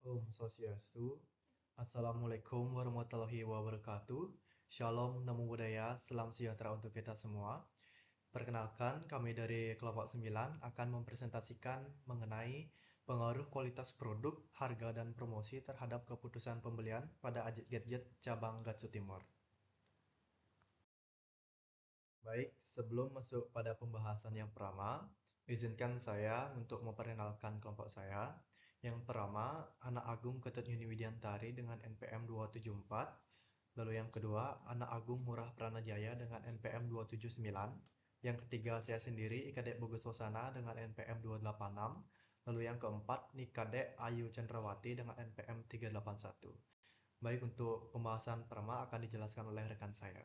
Om Swastiastu. Assalamualaikum warahmatullahi wabarakatuh. Shalom, namo buddhaya, salam sejahtera untuk kita semua. Perkenalkan, kami dari kelompok 9 akan mempresentasikan mengenai pengaruh kualitas produk, harga, dan promosi terhadap keputusan pembelian pada Ajit Gadget cabang Gatsu Timur. Baik, sebelum masuk pada pembahasan yang pertama, izinkan saya untuk memperkenalkan kelompok saya. Yang pertama, Anak Agung Ketut Yuni Widiantari dengan NPM 274. Lalu yang kedua, Anak Agung Ngurah Pranajaya dengan NPM 279. Yang ketiga, saya sendiri Ikadek Bagus Wasana dengan NPM 286. Lalu yang keempat, Nikadek Ayu Chandrawati dengan NPM 381. Baik, untuk pembahasan pertama akan dijelaskan oleh rekan saya.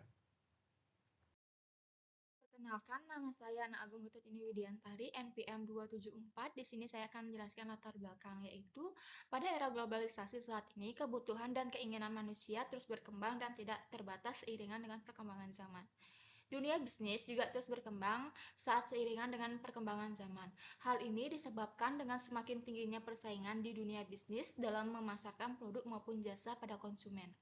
Perkenalkan, nama saya Ana Agung Hututini Widiantari, NPM 274. Di sini saya akan menjelaskan latar belakang, yaitu pada era globalisasi saat ini, kebutuhan dan keinginan manusia terus berkembang dan tidak terbatas seiringan dengan perkembangan zaman. Dunia bisnis juga terus berkembang saat seiringan dengan perkembangan zaman. Hal ini disebabkan dengan semakin tingginya persaingan di dunia bisnis dalam memasarkan produk maupun jasa pada konsumen.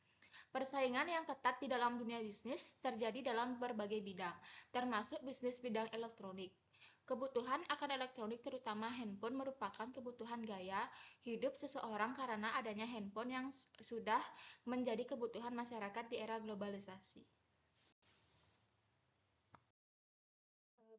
Persaingan yang ketat di dalam dunia bisnis terjadi dalam berbagai bidang, termasuk bisnis bidang elektronik. Kebutuhan akan elektronik terutama handphone merupakan kebutuhan gaya hidup seseorang karena adanya handphone yang sudah menjadi kebutuhan masyarakat di era globalisasi.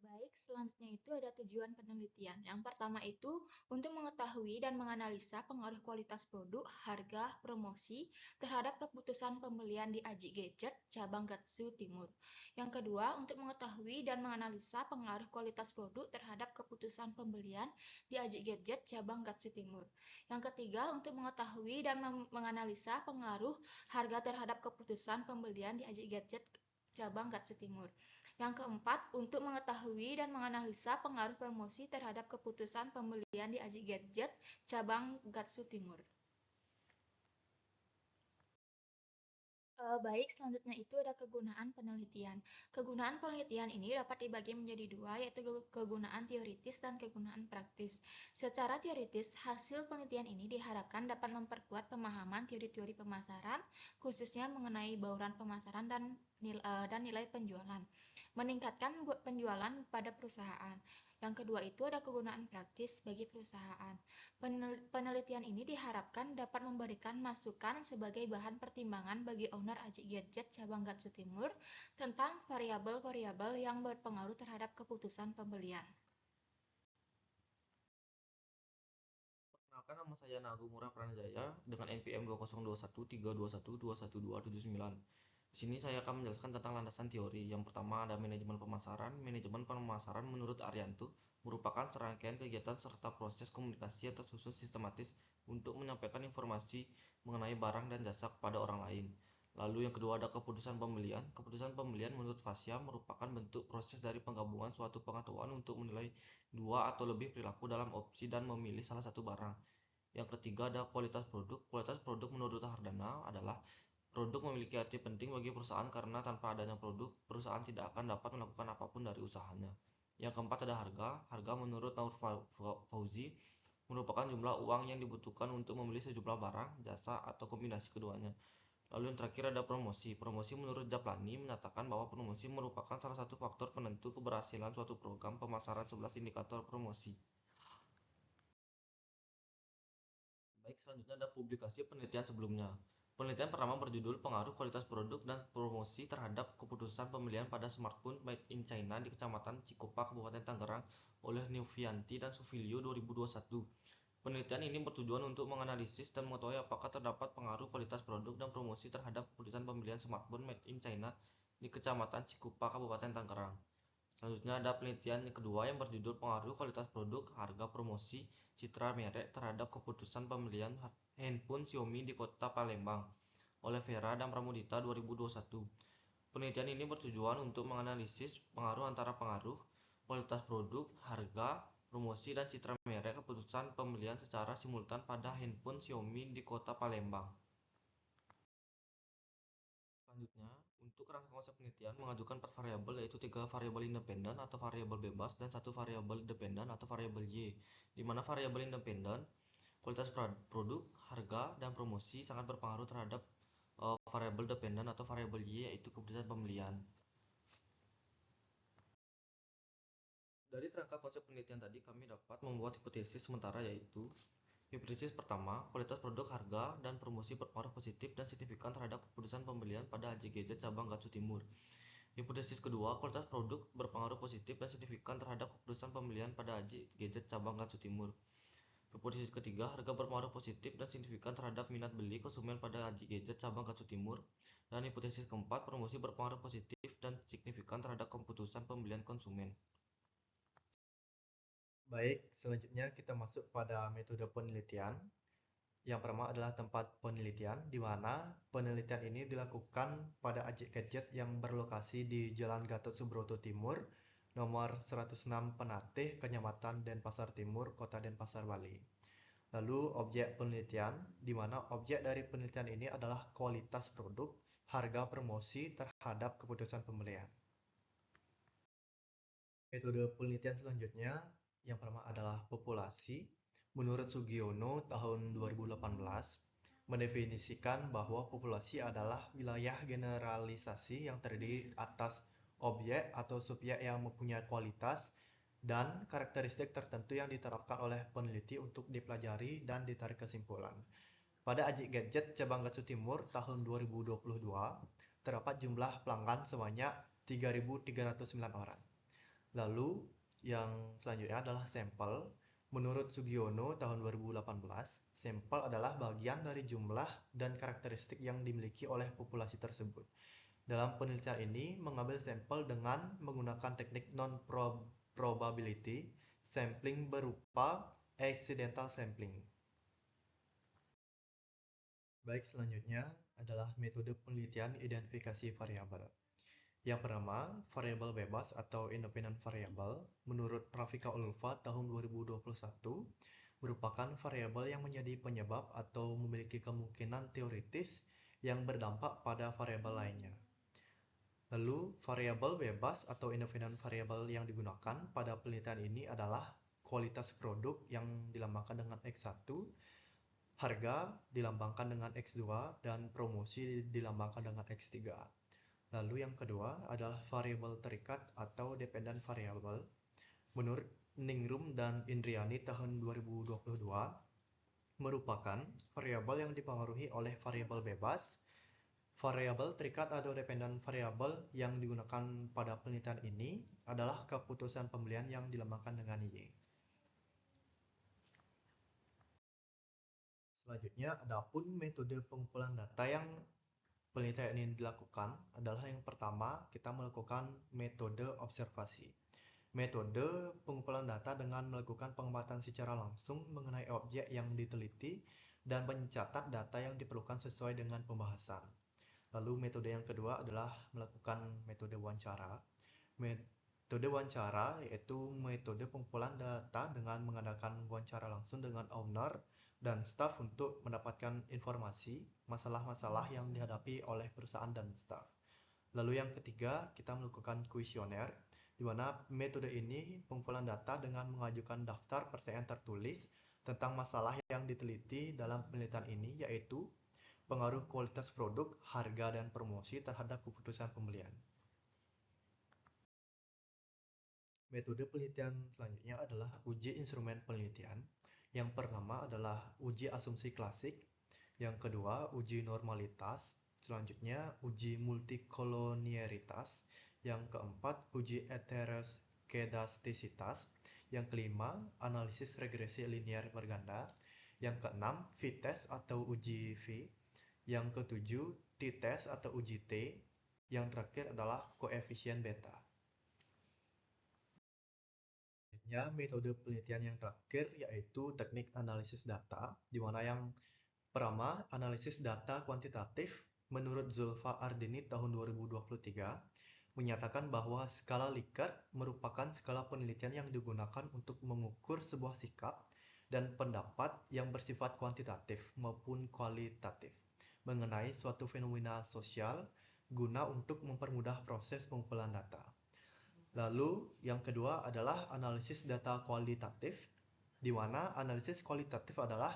Baik, selanjutnya itu ada tujuan penelitian. Yang pertama itu untuk mengetahui dan menganalisa pengaruh kualitas produk, harga, promosi terhadap keputusan pembelian di Aji Gadget, cabang Gatsu Timur. Yang kedua, untuk mengetahui dan menganalisa pengaruh kualitas produk terhadap keputusan pembelian di Aji Gadget, cabang Gatsu Timur. Yang ketiga, untuk mengetahui dan menganalisa pengaruh harga terhadap keputusan pembelian di Aji Gadget, cabang Gatsu Timur. Yang keempat, untuk mengetahui dan menganalisa pengaruh promosi terhadap keputusan pembelian di Aji Gadget cabang Gatsu Timur. Baik, selanjutnya itu ada kegunaan penelitian. Kegunaan penelitian ini dapat dibagi menjadi dua, yaitu kegunaan teoritis dan kegunaan praktis. Secara teoritis, hasil penelitian ini diharapkan dapat memperkuat pemahaman teori-teori pemasaran, khususnya mengenai bauran pemasaran dan nilai penjualan, meningkatkan penjualan pada perusahaan. Yang kedua itu ada kegunaan praktis bagi perusahaan. Penelitian ini diharapkan dapat memberikan masukan sebagai bahan pertimbangan bagi owner Aji Gadget cabang Gatsu Timur tentang variabel-variabel yang berpengaruh terhadap keputusan pembelian. Perkenalkan, nama saya Nagu Ngurah Pranajaya dengan NPM 2021321212799. Di sini saya akan menjelaskan tentang landasan teori. Yang pertama ada manajemen pemasaran. Manajemen pemasaran menurut Arianto merupakan serangkaian kegiatan serta proses komunikasi yang tersusun sistematis untuk menyampaikan informasi mengenai barang dan jasa kepada orang lain. Lalu yang kedua ada keputusan pembelian. Keputusan pembelian menurut Fasya merupakan bentuk proses dari penggabungan suatu pengetahuan untuk menilai dua atau lebih perilaku dalam opsi dan memilih salah satu barang. Yang ketiga ada kualitas produk. Kualitas produk menurut Hardana adalah produk memiliki arti penting bagi perusahaan karena tanpa adanya produk, perusahaan tidak akan dapat melakukan apapun dari usahanya. Yang keempat ada harga. Harga menurut Naur Fauzi merupakan jumlah uang yang dibutuhkan untuk membeli sejumlah barang, jasa, atau kombinasi keduanya. Lalu yang terakhir ada promosi. Promosi menurut Japlani menyatakan bahwa promosi merupakan salah satu faktor penentu keberhasilan suatu program pemasaran 11 indikator promosi. Baik, selanjutnya ada publikasi penelitian sebelumnya. Penelitian pertama berjudul Pengaruh Kualitas Produk dan Promosi Terhadap Keputusan Pembelian pada Smartphone Made in China di Kecamatan Cikupa, Kabupaten Tangerang oleh Novianti dan Suvilio 2021. Penelitian ini bertujuan untuk menganalisis dan mengetahui apakah terdapat pengaruh kualitas produk dan promosi terhadap keputusan pembelian smartphone made in China di Kecamatan Cikupa, Kabupaten Tangerang. Selanjutnya ada penelitian kedua yang berjudul Pengaruh Kualitas Produk, Harga Promosi, Citra Merek terhadap Keputusan Pembelian Handphone Xiaomi di Kota Palembang oleh Vera dan Pramudita 2021. Penelitian ini bertujuan untuk menganalisis pengaruh antara pengaruh, kualitas produk, harga, promosi, dan citra merek keputusan pembelian secara simultan pada handphone Xiaomi di Kota Palembang. Selanjutnya, untuk rangka konsep penelitian mengajukan 4 variabel, yaitu 3 variabel independen atau variabel bebas dan 1 variabel dependen atau variabel Y. Di mana variabel independen Kualitas produk, harga, dan promosi sangat berpengaruh terhadap variabel dependen atau variabel Y, yaitu keputusan pembelian. Dari kerangka konsep penelitian tadi, kami dapat membuat hipotesis sementara, yaitu hipotesis pertama, kualitas produk, harga, dan promosi berpengaruh positif dan signifikan terhadap keputusan pembelian pada Haji Gadget cabang Gatsu Timur. Hipotesis kedua, kualitas produk berpengaruh positif dan signifikan terhadap keputusan pembelian pada Haji Gadget cabang Gatsu Timur. Hipotesis ketiga, harga berpengaruh positif dan signifikan terhadap minat beli konsumen pada Haji Gadget cabang Gatsu Timur. Dan hipotesis keempat, promosi berpengaruh positif dan signifikan terhadap keputusan pembelian konsumen. Baik, selanjutnya kita masuk pada metode penelitian. Yang pertama adalah tempat penelitian, di mana penelitian ini dilakukan pada Haji Gadget yang berlokasi di Jalan Gatot Subroto Timur, nomor 106 Penatih, Kecamatan Denpasar Timur, Kota Denpasar, Bali. Lalu objek penelitian, di mana objek dari penelitian ini adalah kualitas produk, harga promosi terhadap keputusan pembelian. Metode penelitian selanjutnya, yang pertama adalah populasi. Menurut Sugiono tahun 2018, mendefinisikan bahwa populasi adalah wilayah generalisasi yang terdiri atas objek atau subjek yang mempunyai kualitas dan karakteristik tertentu yang diterapkan oleh peneliti untuk dipelajari dan ditarik kesimpulan. Pada Haji Gadget cabang Gatsu Timur tahun 2022, terdapat jumlah pelanggan sebanyak 3.309 orang. Lalu yang selanjutnya adalah sampel. Menurut Sugiono tahun 2018, sampel adalah bagian dari jumlah dan karakteristik yang dimiliki oleh populasi tersebut. Dalam penelitian ini mengambil sampel dengan menggunakan teknik non-probability sampling berupa accidental sampling. Baik, selanjutnya adalah metode penelitian identifikasi variabel. Yang pertama, variabel bebas atau independent variable menurut Rafika Ulfa tahun 2021 merupakan variabel yang menjadi penyebab atau memiliki kemungkinan teoritis yang berdampak pada variabel lainnya. Lalu, variabel bebas atau independent variable yang digunakan pada penelitian ini adalah kualitas produk yang dilambangkan dengan X1, harga dilambangkan dengan X2, dan promosi dilambangkan dengan X3. Lalu yang kedua adalah variabel terikat atau dependent variable. Menurut Ningrum dan Indriani tahun 2022, merupakan variabel yang dipengaruhi oleh variabel bebas. Variabel terikat atau dependent variable yang digunakan pada penelitian ini adalah keputusan pembelian yang dilambangkan dengan Y. Selanjutnya, adapun metode pengumpulan data yang penelitian ini dilakukan adalah yang pertama, kita melakukan metode observasi. Metode pengumpulan data dengan melakukan pengamatan secara langsung mengenai objek yang diteliti dan mencatat data yang diperlukan sesuai dengan pembahasan. Lalu metode yang kedua adalah melakukan metode wawancara. Metode wawancara yaitu metode pengumpulan data dengan mengadakan wawancara langsung dengan owner dan staf untuk mendapatkan informasi masalah-masalah yang dihadapi oleh perusahaan dan staf. Lalu yang ketiga, kita melakukan kuesioner, di mana metode ini pengumpulan data dengan mengajukan daftar pertanyaan tertulis tentang masalah yang diteliti dalam penelitian ini, yaitu pengaruh kualitas produk, harga, dan promosi terhadap keputusan pembelian. Metode penelitian selanjutnya adalah uji instrumen penelitian. Yang pertama adalah uji asumsi klasik, yang kedua uji normalitas, selanjutnya uji multikolonialitas, yang keempat uji heteroskedastisitas, yang kelima analisis regresi linear berganda, yang keenam v-test atau uji V, yang ketujuh t-test atau uji T, yang terakhir adalah koefisien beta. Metode penelitian yang terakhir yaitu teknik analisis data, di mana yang pertama analisis data kuantitatif. Menurut Zulfa Ardini tahun 2023 menyatakan bahwa skala Likert merupakan skala penelitian yang digunakan untuk mengukur sebuah sikap dan pendapat yang bersifat kuantitatif maupun kualitatif mengenai suatu fenomena sosial guna untuk mempermudah proses pengumpulan data. Lalu yang kedua adalah analisis data kualitatif, di mana analisis kualitatif adalah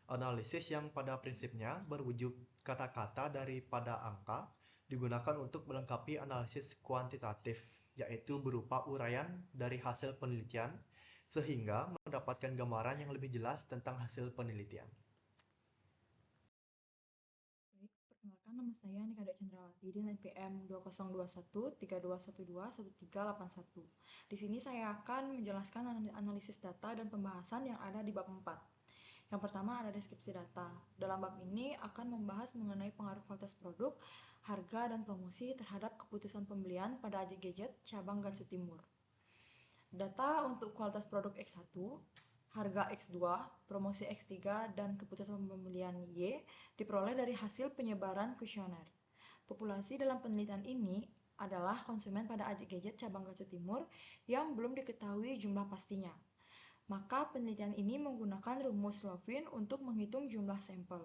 Analisis yang pada prinsipnya berwujud kata-kata daripada angka digunakan untuk melengkapi analisis kuantitatif, yaitu berupa uraian dari hasil penelitian, sehingga mendapatkan gambaran yang lebih jelas tentang hasil penelitian. Baik, perkenalkan nama saya Nika Dek Chandrawati dengan NPM 2021 32121381. Di sini saya akan menjelaskan analisis data dan pembahasan yang ada di bab 4. Yang pertama ada deskripsi data. Dalam bab ini akan membahas mengenai pengaruh kualitas produk, harga, dan promosi terhadap keputusan pembelian pada Ajik Gadget cabang Gansu Timur. Data untuk kualitas produk X1, harga X2, promosi X3, dan keputusan pembelian Y diperoleh dari hasil penyebaran kuesioner. Populasi dalam penelitian ini adalah konsumen pada Ajik Gadget cabang Gansu Timur yang belum diketahui jumlah pastinya. Maka penelitian ini menggunakan rumus Slovin untuk menghitung jumlah sampel.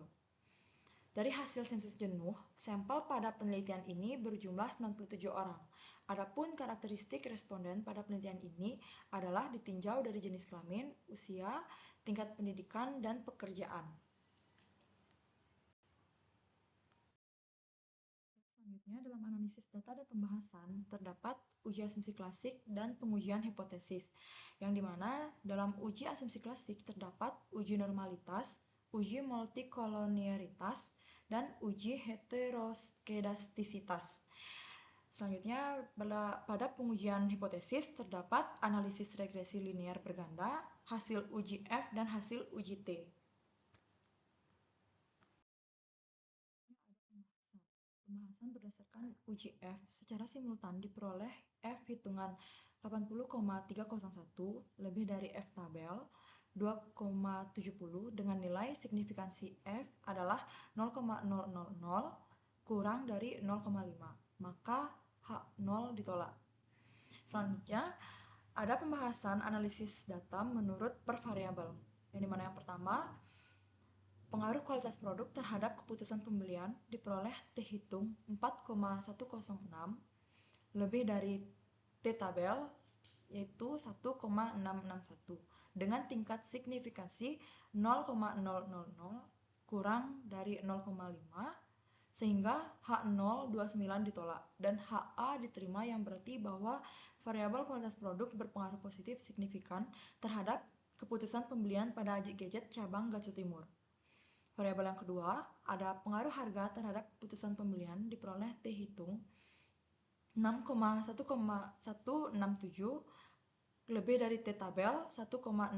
Dari hasil sensus jenuh, sampel pada penelitian ini berjumlah 97 orang. Adapun karakteristik responden pada penelitian ini adalah ditinjau dari jenis kelamin, usia, tingkat pendidikan, dan pekerjaan. Selanjutnya, dalam analisis data dan pembahasan, terdapat uji asumsi klasik dan pengujian hipotesis, yang dimana dalam uji asumsi klasik terdapat uji normalitas, uji multikolonialitas, dan uji heteroskedastisitas. Selanjutnya, pada pengujian hipotesis terdapat analisis regresi linear berganda, hasil uji F, dan hasil uji T. Pembahasan berdasarkan uji F secara simultan diperoleh F hitungan 80,301 lebih dari F tabel 2,70 dengan nilai signifikansi F adalah 0,000 kurang dari 0,5, maka H0 ditolak. Selanjutnya, ada pembahasan analisis data menurut per variabel, yang dimana yang pertama, pengaruh kualitas produk terhadap keputusan pembelian diperoleh T hitung 4,106 lebih dari T tabel yaitu 1,661 dengan tingkat signifikansi 0,000 kurang dari 0,5 sehingga H029 ditolak dan HA diterima yang berarti bahwa variabel kualitas produk berpengaruh positif signifikan terhadap keputusan pembelian pada Ajik Gadget cabang Gansu Timur. Variabel yang kedua, ada pengaruh harga terhadap keputusan pembelian diperoleh T hitung 6,1167 lebih dari T tabel 1,661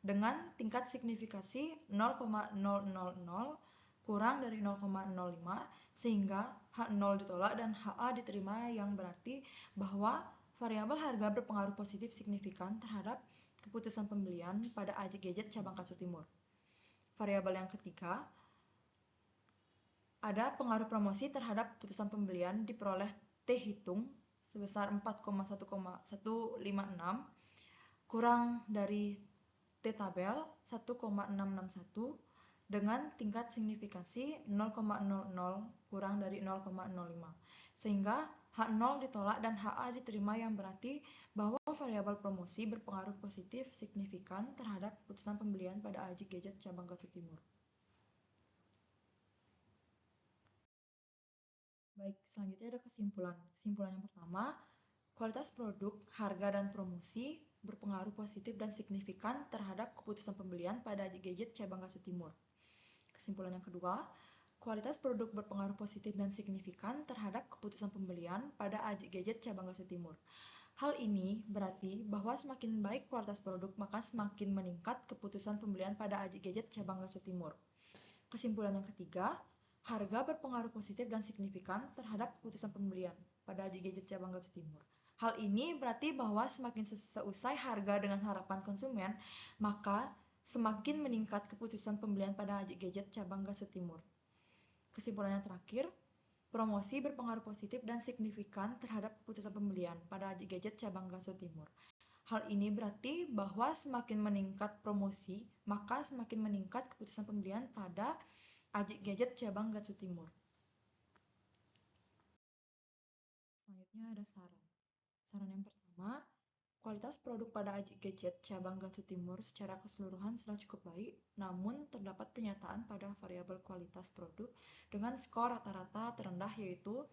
dengan tingkat signifikasi 0,000 kurang dari 0,05 sehingga H0 ditolak dan HA diterima yang berarti bahwa variabel harga berpengaruh positif signifikan terhadap keputusan pembelian pada Ajik Gadget cabang Gansu Timur. Variabel yang ketiga, ada pengaruh promosi terhadap keputusan pembelian diperoleh T hitung sebesar 4,1,156 kurang dari T tabel 1,661 dengan tingkat signifikansi 0,00 kurang dari 0,05 sehingga H0 ditolak dan HA diterima yang berarti bahwa variabel promosi berpengaruh positif signifikan terhadap keputusan pembelian pada Ajik Gadget cabang Gansu Timur. Baik, selanjutnya ada kesimpulan. Kesimpulan yang pertama, kualitas produk, harga, dan promosi berpengaruh positif dan signifikan terhadap keputusan pembelian pada Ajik Gadget cabang Gansu Timur. Kesimpulan yang kedua, kualitas produk berpengaruh positif dan signifikan terhadap keputusan pembelian pada Ajik Gadget cabang Gansu Timur. Hal ini berarti bahwa semakin baik kualitas produk, maka semakin meningkat keputusan pembelian pada Ajik Gadget cabang Gansu Timur. Kesimpulan yang ketiga, harga berpengaruh positif dan signifikan terhadap keputusan pembelian pada Ajik Gadget cabang Gansu Timur. Hal ini berarti bahwa semakin seusai harga dengan harapan konsumen, maka semakin meningkat keputusan pembelian pada Ajik Gadget cabang Gansu Timur. Kesimpulan yang terakhir, promosi berpengaruh positif dan signifikan terhadap keputusan pembelian pada Ajik Gadget cabang Gansu Timur. Hal ini berarti bahwa semakin meningkat promosi, maka semakin meningkat keputusan pembelian pada Ajik Gadget cabang Gansu Timur. Selanjutnya ada saran. Saran yang pertama, Kualitas produk pada Ajik Gadget cabang Gansu Timur secara keseluruhan sudah cukup baik, namun terdapat pernyataan pada variabel kualitas produk dengan skor rata-rata terendah, yaitu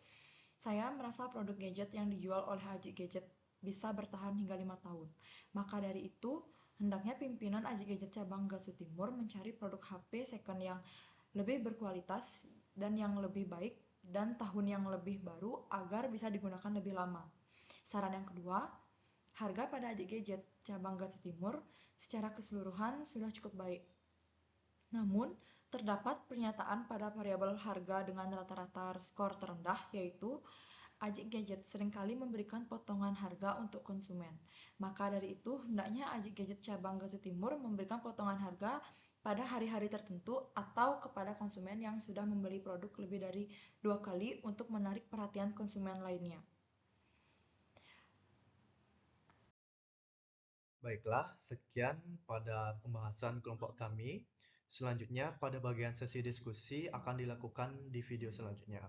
saya merasa produk gadget yang dijual oleh Ajik Gadget bisa bertahan hingga 5 tahun. Maka dari itu, hendaknya pimpinan Ajik Gadget cabang Gansu Timur mencari produk HP second yang lebih berkualitas dan yang lebih baik dan tahun yang lebih baru agar bisa digunakan lebih lama. Saran yang kedua, harga pada Ajik Gadget cabang Gansu Timur secara keseluruhan sudah cukup baik. Namun, terdapat pernyataan pada variabel harga dengan rata-rata skor terendah, yaitu Ajik Gadget seringkali memberikan potongan harga untuk konsumen. Maka dari itu, hendaknya Ajik Gadget cabang Gansu Timur memberikan potongan harga pada hari-hari tertentu atau kepada konsumen yang sudah membeli produk lebih dari 2 kali untuk menarik perhatian konsumen lainnya. Baiklah, sekian pada pembahasan kelompok kami. Selanjutnya, pada bagian sesi diskusi akan dilakukan di video selanjutnya.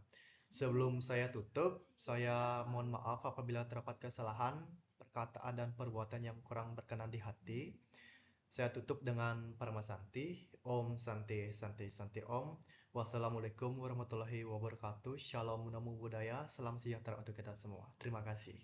Sebelum saya tutup, saya mohon maaf apabila terdapat kesalahan, perkataan dan perbuatan yang kurang berkenan di hati. Saya tutup dengan Parama Santi. Om Santi Santi Santi Om. Wassalamualaikum warahmatullahi wabarakatuh. Shalom namo buddhaya. Salam sejahtera untuk kita semua. Terima kasih.